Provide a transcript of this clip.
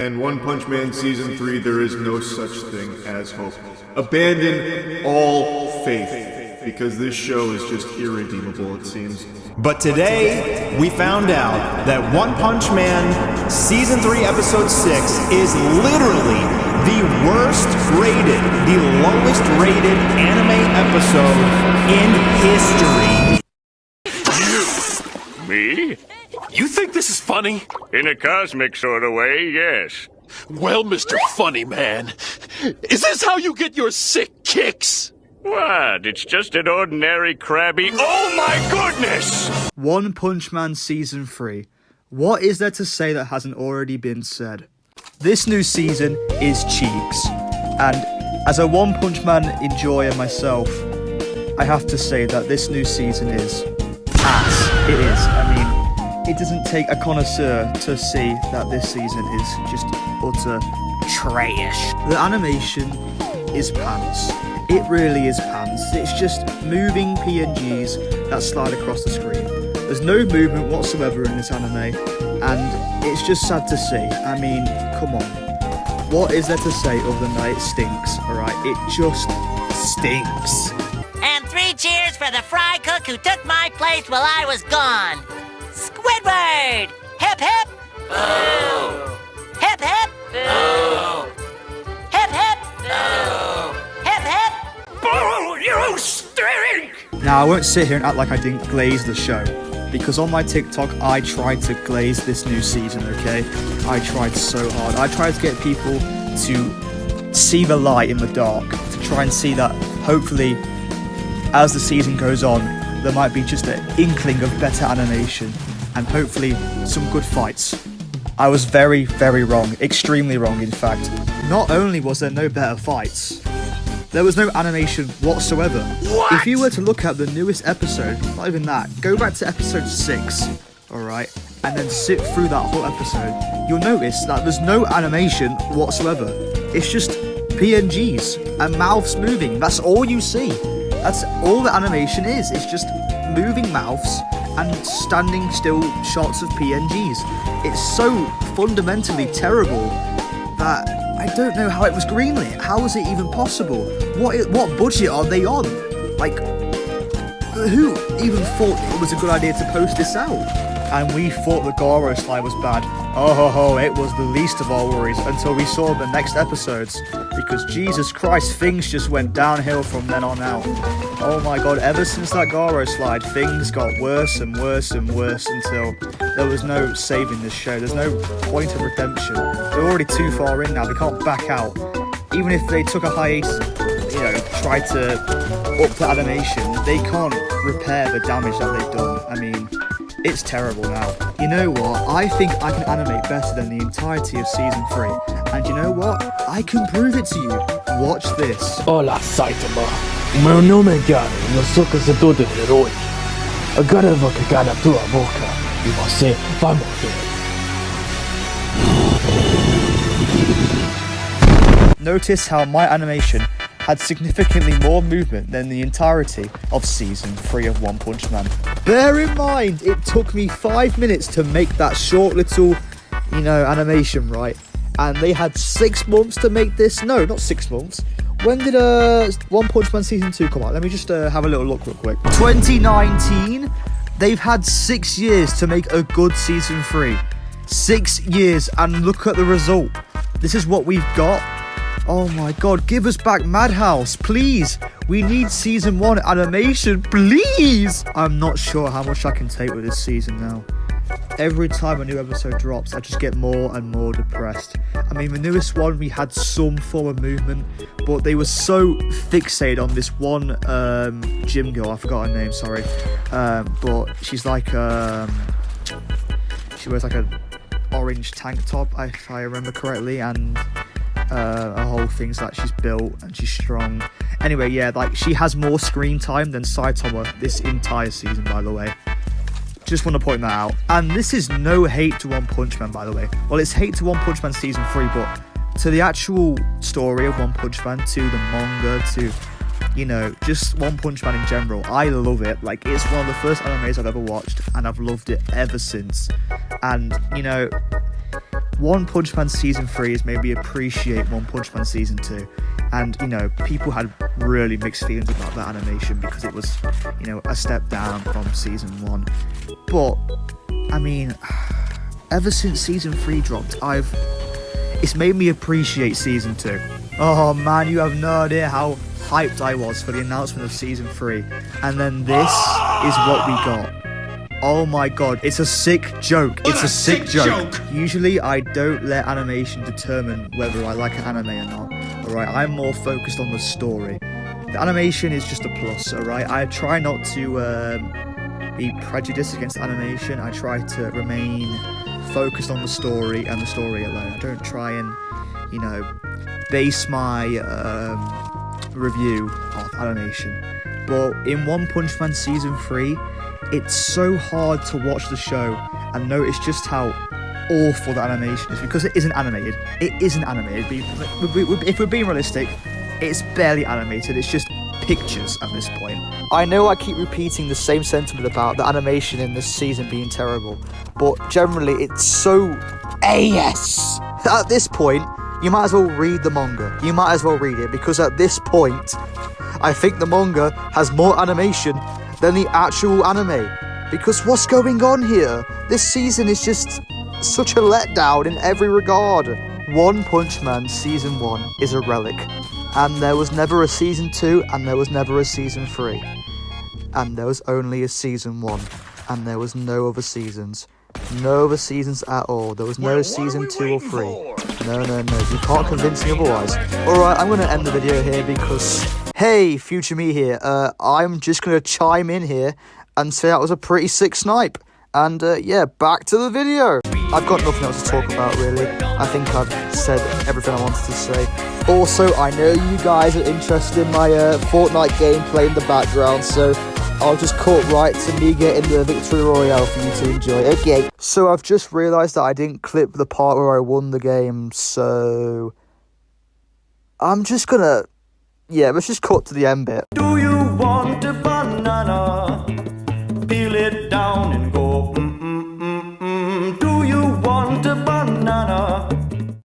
And One Punch Man Season 3, there is no such thing as hope. Abandon all faith, because this show is just irredeemable, it seems. But today, we found out that One Punch Man Season 3 Episode 6 is literally the worst rated, the lowest rated anime episode in history. Me? You think this is funny? In a cosmic sort of way, yes. Well, Mr. Funny Man, is this how you get your sick kicks? What? It's just an ordinary crabby... Oh my goodness! One Punch Man Season 3. What is there to say that hasn't already been said? This new season is cheeks. And as a One Punch Man enjoyer myself, I have to say that this new season is ass. It is. I mean, it doesn't take a connoisseur to see that this season is just utter trash. The animation is pants. It really is pants. It's just moving PNGs that slide across the screen. There's no movement whatsoever in this anime, and it's just sad to see. I mean, come on. What is there to say other than that it stinks, alright? It just stinks. And 3 cheers for the fry cook who took my place while I was gone. Squidward! Hip hip! Boo! Hip hip! Boo! Hip hip! Boo! Hip hip! Boo! You stink! Now, I won't sit here and act like I didn't glaze the show, because on my TikTok, I tried to glaze this new season, okay? I tried so hard. I tried to get people to see the light in the dark, to try and see that, hopefully, as the season goes on, there might be just an inkling of better animation, and hopefully some good fights. I was very, very wrong. Extremely wrong, in fact. Not only was there no better fights, there was no animation whatsoever. What? If you were to look at the newest episode, not even that, go back to episode 6, alright, and then sit through that whole episode, you'll notice that there's no animation whatsoever. It's just PNGs and mouths moving. That's all you see. That's all the animation is. It's just moving mouths and standing still shots of PNGs. It's so fundamentally terrible that I don't know how it was greenlit. How was it even possible? What budget are they on? Like, who even thought it was a good idea to post this out? And we thought the Garou slide was bad. Oh ho ho, it was the least of our worries until we saw the next episodes, because Jesus Christ, things just went downhill from then on out. Oh my god, ever since that Garou slide, things got worse and worse and worse until there was no saving this show. There's no point of redemption. They're already too far in now, they can't back out. Even if they took a hiatus, tried to up the animation, they can't repair the damage that they've done. I mean, it's terrible now. You know what? I think I can animate better than the entirety of Season 3. And you know what? I can prove it to you. Watch this. Olá, Saitama. O meu nome é Garou e eu sou caçador de heróis. Agora eu vou cagar na tua boca e você vai morrer. Notice how my animation had significantly more movement than the entirety of Season 3 of One Punch Man. Bear in mind, it took me 5 minutes to make that short little, animation, right? And they had 6 months to make this. No, not 6 months. When did One Punch Man Season 2 come out? Let me just have a little look real quick. 2019? They've had 6 years to make a good Season 3. 6 years, and look at the result. This is what we've got. Oh my god, give us back Madhouse, please. We need Season 1 animation, please. I'm not sure how much I can take with this season now. Every time a new episode drops, I just get more and more depressed. I mean, the newest one, we had some form of movement, but they were so fixated on this one gym girl. I forgot her name, sorry. But she's like, she wears like an orange tank top, if I remember correctly, and her whole thing's that she's built and she's strong. Anyway, yeah, like, she has more screen time than Saitama this entire season, by the way. Just want to point that out. And this is no hate to One Punch Man, by the way. Well, it's hate to One Punch Man Season 3, but to the actual story of One Punch Man, to the manga, to, just One Punch Man in general, I love it. Like, it's one of the first animes I've ever watched, and I've loved it ever since. And, One Punch Man Season 3 has made me appreciate One Punch Man Season 2. And, you know, people had really mixed feelings about that animation because it was, you know, a step down from Season 1. But, I mean, ever since Season 3 dropped, it's made me appreciate Season 2. Oh man, you have no idea how hyped I was for the announcement of Season 3. And then this is what we got. Oh my god, it's a sick joke. It's a sick joke. Usually I don't let animation determine whether I like an anime or not. Alright, I'm more focused on the story. The animation is just a plus, alright? I try not to be prejudiced against animation. I try to remain focused on the story and the story alone. I don't try and, you know, base my review off animation. But in One Punch Man Season 3, it's so hard to watch the show and notice just how awful the animation is, because it isn't animated. It isn't animated. If we're being realistic, it's barely animated. It's just pictures at this point. I know I keep repeating the same sentiment about the animation in this season being terrible, but generally it's so AS. At this point, you might as well read the manga. You might as well read it, because at this point, I think the manga has more animation than the actual anime. Because what's going on here? This season is just such a letdown in every regard. One Punch Man Season 1 is a relic. And there was never a Season 2, and there was never a Season 3. And there was only a Season 1. And there was no other seasons. No other seasons at all. There was no Season 2 or 3. No. You can't convince me otherwise. Alright, I'm going to end the video here because... Hey, future me here. I'm just going to chime in here and say that was a pretty sick snipe. And yeah, back to the video. I've got nothing else to talk about, really. I think I've said everything I wanted to say. Also, I know you guys are interested in my Fortnite gameplay in the background, so I'll just cut right to me getting the Victory Royale for you to enjoy. Okay. So I've just realised that I didn't clip the part where I won the game, so... I'm just gonna... Yeah, let's just cut to the end bit. Do you want to